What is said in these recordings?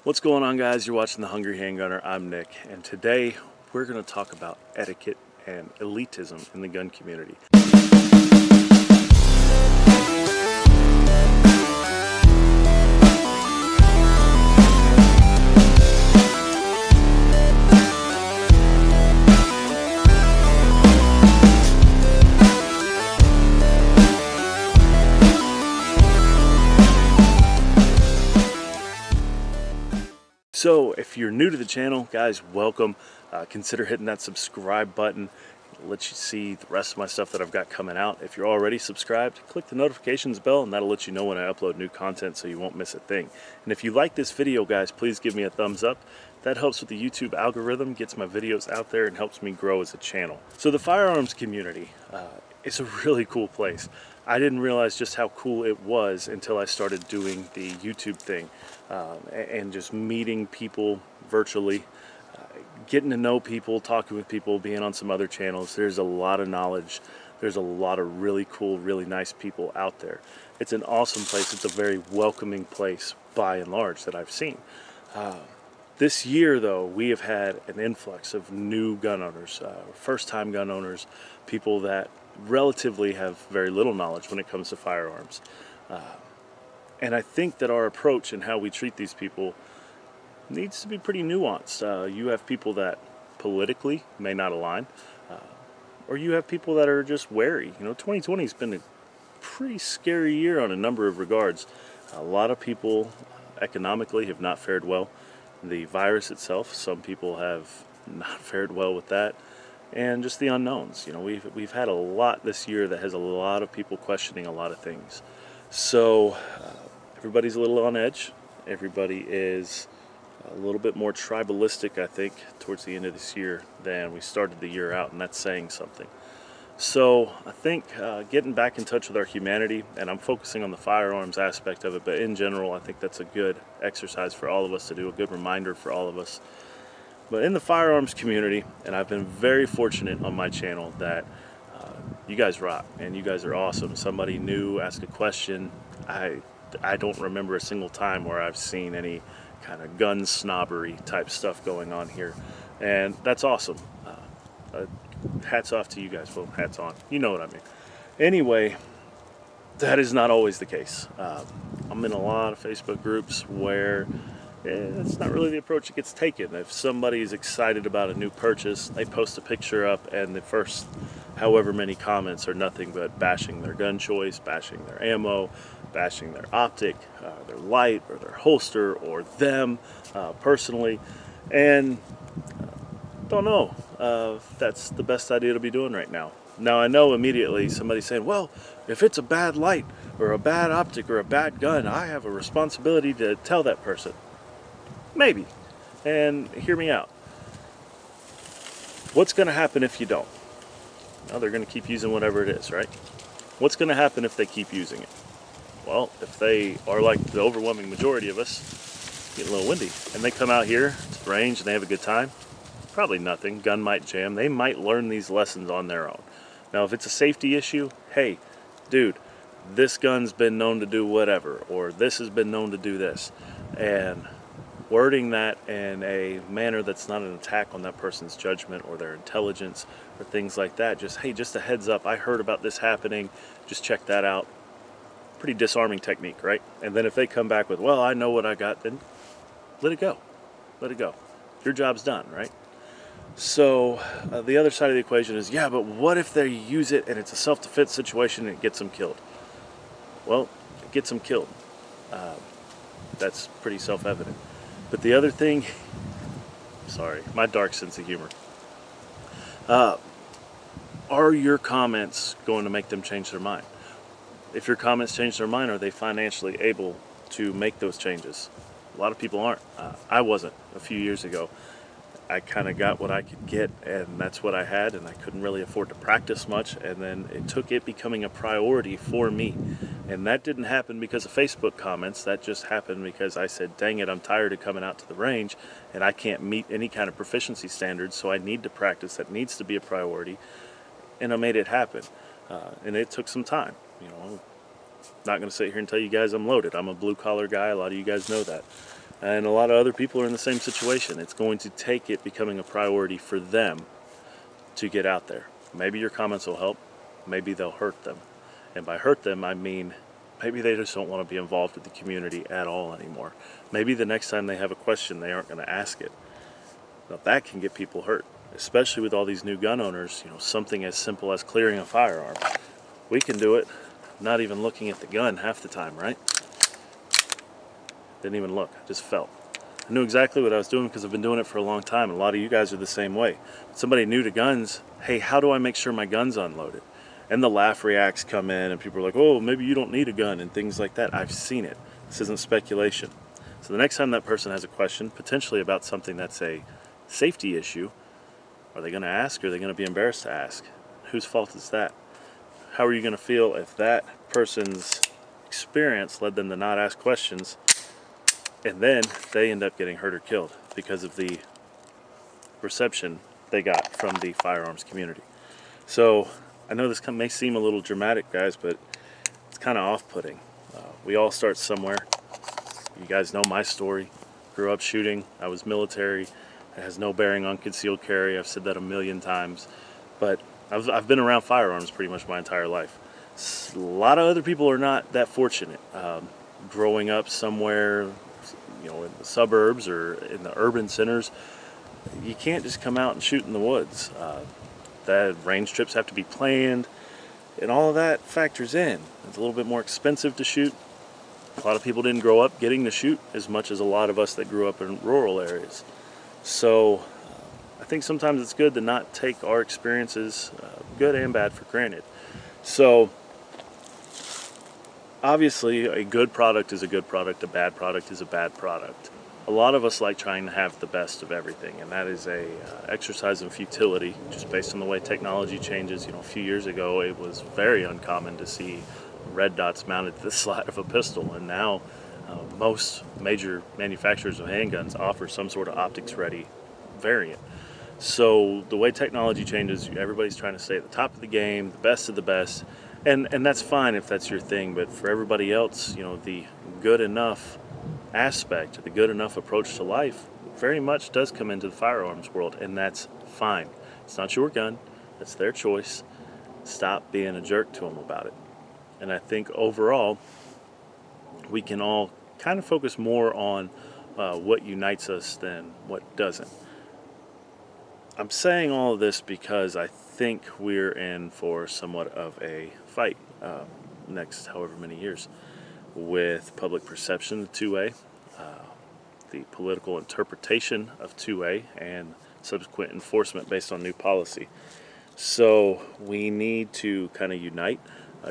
What's going on, guys? You're watching The Hungry Handgunner. I'm Nick, and today we're going to talk about etiquette and elitism in the gun community. So if you're new to the channel, guys, welcome. Consider hitting that subscribe button. It'll let you see the rest of my stuff that I've got coming out. If you're already subscribed, click the notifications bell and that'll let you know when I upload new content so you won't miss a thing. And if you like this video, guys, please give me a thumbs up. That helps with the YouTube algorithm, gets my videos out there, and helps me grow as a channel. So the firearms community is a really cool place. I didn't realize just how cool it was until I started doing the YouTube thing and just meeting people virtually, getting to know people, talking with people, being on some other channels. There's a lot of knowledge. There's a lot of really cool, really nice people out there. It's an awesome place. It's a very welcoming place by and large that I've seen. This year, though, we have had an influx of new gun owners, first-time gun owners, people that relatively have very little knowledge when it comes to firearms. And I think that our approach and how we treat these people needs to be pretty nuanced. You have people that politically may not align, or you have people that are just wary. You know, 2020 has been a pretty scary year on a number of regards. A lot of people economically have not fared well. The virus itself, some people have not fared well with that, and just the unknowns. You know, we've had a lot this year that has a lot of people questioning a lot of things. So everybody's a little on edge. Everybody is a little bit more tribalistic, I think, towards the end of this year than we started the year out, and that's saying something. So I think getting back in touch with our humanity, and I'm focusing on the firearms aspect of it, but in general I think that's a good exercise for all of us to do, a good reminder for all of us. But in the firearms community, and I've been very fortunate on my channel that you guys rock and you guys are awesome. Somebody new ask a question. I don't remember a single time where I've seen any kind of gun snobbery type stuff going on here, and that's awesome. Hats off to you guys. Well, hats on. You know what I mean. Anyway, that is not always the case. I'm in a lot of Facebook groups where it's not really the approach that gets taken. If somebody's excited about a new purchase, they post a picture up, and the first however many comments are nothing but bashing their gun choice, bashing their ammo, bashing their optic, their light, or their holster, or them personally. And don't know if that's the best idea to be doing right now. Now I know immediately somebody's saying, well, if it's a bad light or a bad optic or a bad gun, I have a responsibility to tell that person. Maybe. And hear me out. What's going to happen if you don't? Well, they're going to keep using whatever it is, right? What's going to happen if they keep using it? Well, if they are like the overwhelming majority of us, get a little windy, and they come out here to the range and they have a good time, probably nothing. Gun might jam. They might learn these lessons on their own. Now, if it's a safety issue, hey, dude, this gun's been known to do whatever, or this has been known to do this. And wording that in a manner that's not an attack on that person's judgment or their intelligence or things like that. Just, hey, just a heads up, I heard about this happening, just check that out. Pretty disarming technique, right? And then if they come back with, well, I know what I got, then let it go. Let it go. Your job's done, right? So the other side of the equation is, yeah, but what if they use it and it's a self-defense situation and it gets them killed? Well, it gets them killed. That's pretty self-evident. But the other thing, sorry, my dark sense of humor. Are your comments going to make them change their mind? If your comments change their mind, are they financially able to make those changes? A lot of people aren't. I wasn't a few years ago. I kind of got what I could get, and that's what I had, and I couldn't really afford to practice much, and then it took it becoming a priority for me. And that didn't happen because of Facebook comments. That just happened because I said, dang it, I'm tired of coming out to the range, and I can't meet any kind of proficiency standards, so I need to practice. That needs to be a priority, and I made it happen. And it took some time. You know, I'm not going to sit here and tell you guys I'm loaded. I'm a blue-collar guy. A lot of you guys know that. And a lot of other people are in the same situation. It's going to take it becoming a priority for them to get out there. Maybe your comments will help, maybe they'll hurt them. And by hurt them, I mean maybe they just don't want to be involved with the community at all anymore. Maybe the next time they have a question, they aren't going to ask it. Now that can get people hurt, especially with all these new gun owners. You know, something as simple as clearing a firearm. We can do it, not even looking at the gun half the time, right? Didn't even look, I just felt. I knew exactly what I was doing because I've been doing it for a long time, and a lot of you guys are the same way. Somebody new to guns, hey, how do I make sure my gun's unloaded? And the laugh reacts come in, and people are like, oh, maybe you don't need a gun, and things like that. I've seen it. This isn't speculation. So the next time that person has a question, potentially about something that's a safety issue, are they going to ask, or are they going to be embarrassed to ask? Whose fault is that? How are you going to feel if that person's experience led them to not ask questions, and then they end up getting hurt or killed because of the reception they got from the firearms community? So I know this may seem a little dramatic, guys, but it's kind of off-putting. We all start somewhere. You guys know my story. Grew up shooting. I was military. It has no bearing on concealed carry. I've said that a million times. But I've been around firearms pretty much my entire life. A lot of other people are not that fortunate. Growing up somewhere, you know, in the suburbs or in the urban centers, you can't just come out and shoot in the woods. That range trips have to be planned, and all of that factors in. It's a little bit more expensive to shoot. A lot of people didn't grow up getting to shoot as much as a lot of us that grew up in rural areas. So I think sometimes it's good to not take our experiences, good and bad, for granted. So obviously a good product is a good product, a bad product is a bad product. A lot of us like trying to have the best of everything, and that is a exercise in futility, just based on the way technology changes. You know, a few years ago it was very uncommon to see red dots mounted to the slide of a pistol, and now most major manufacturers of handguns offer some sort of optics-ready variant. So the way technology changes, everybody's trying to stay at the top of the game, the best of the best, and that's fine if that's your thing. But for everybody else, you know, the good enough aspect, the good enough approach to life very much does come into the firearms world, and that's fine. It's not your gun, that's their choice. Stop being a jerk to them about it. And I think overall we can all kind of focus more on what unites us than what doesn't. I'm saying all of this because I think we're in for somewhat of a fight next however many years, with public perception of 2A, the political interpretation of 2A, and subsequent enforcement based on new policy. So we need to kind of unite.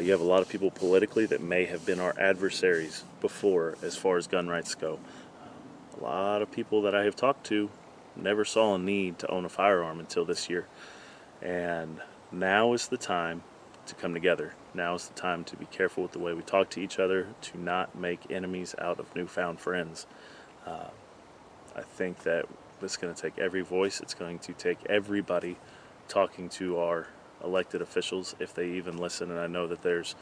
You have a lot of people politically that may have been our adversaries before as far as gun rights go. A lot of people that I have talked to never saw a need to own a firearm until this year. And now is the time to come together. Now is the time to be careful with the way we talk to each other, to not make enemies out of newfound friends. I think that it's going to take every voice. It's going to take everybody talking to our elected officials, if they even listen. And I know that there's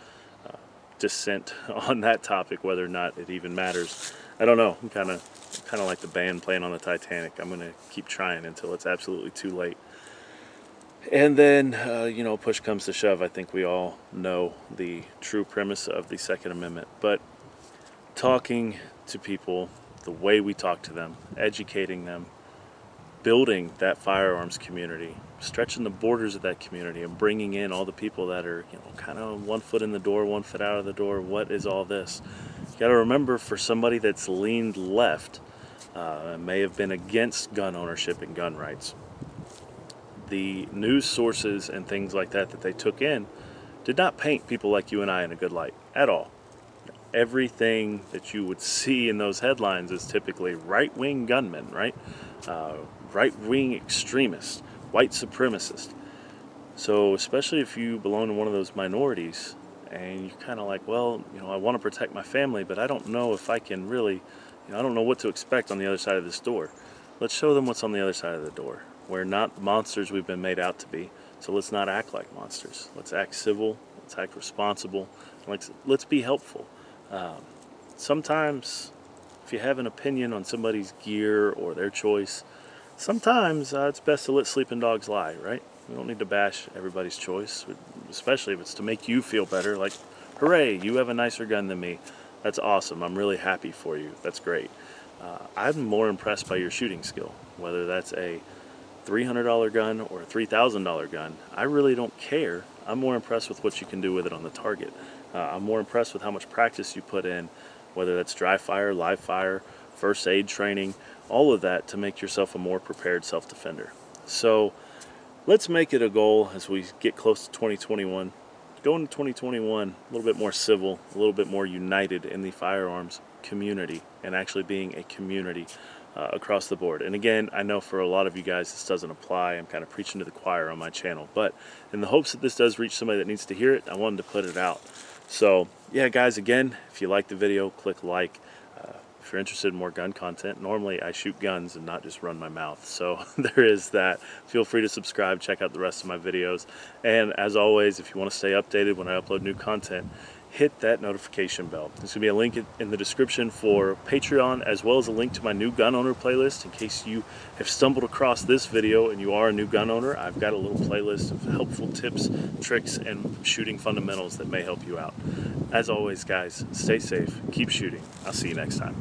dissent on that topic, whether or not it even matters. I don't know. I'm kind of like the band playing on the Titanic. I'm going to keep trying until it's absolutely too late. And then, you know, push comes to shove. I think we all know the true premise of the Second Amendment. But talking to people, the way we talk to them, educating them, building that firearms community, stretching the borders of that community, and bringing in all the people that are, you know, kind of 1 foot in the door, 1 foot out of the door. What is all this? You got to remember, for somebody that's leaned left, may have been against gun ownership and gun rights, the news sources and things like that that they took in did not paint people like you and I in a good light at all. Everything that you would see in those headlines is typically right-wing gunmen, right? Right-wing extremists, white supremacists. So especially if you belong to one of those minorities and you're kind of like, well, you know, I want to protect my family, but I don't know if I can really, you know, I don't know what to expect on the other side of this door. Let's show them what's on the other side of the door. We're not monsters we've been made out to be, so let's not act like monsters. Let's act civil, let's act responsible, let's be helpful. Sometimes if you have an opinion on somebody's gear or their choice, sometimes it's best to let sleeping dogs lie, right? We don't need to bash everybody's choice, especially if it's to make you feel better. Like, hooray, you have a nicer gun than me. That's awesome. I'm really happy for you. That's great. I'm more impressed by your shooting skill, whether that's a $300 gun or a $3,000 gun. I really don't care. I'm more impressed with what you can do with it on the target. I'm more impressed with how much practice you put in, whether that's dry fire, live fire, first aid training, all of that to make yourself a more prepared self-defender. So let's make it a goal as we get close to 2021. Go into 2021 a little bit more civil, a little bit more united in the firearms community, and actually being a community across the board. And again, I know for a lot of you guys this doesn't apply. I'm kind of preaching to the choir on my channel, but in the hopes that this does reach somebody that needs to hear it, I wanted to put it out. So yeah, guys, again, if you like the video, click like. If you're interested in more gun content, normally I shoot guns and not just run my mouth, so there is that. Feel free to subscribe, check out the rest of my videos, and as always, if you want to stay updated when I upload new content, hit that notification bell. There's going to be a link in the description for Patreon, as well as a link to my new gun owner playlist. In case you have stumbled across this video and you are a new gun owner, I've got a little playlist of helpful tips, tricks, and shooting fundamentals that may help you out. As always, guys, stay safe, keep shooting. I'll see you next time.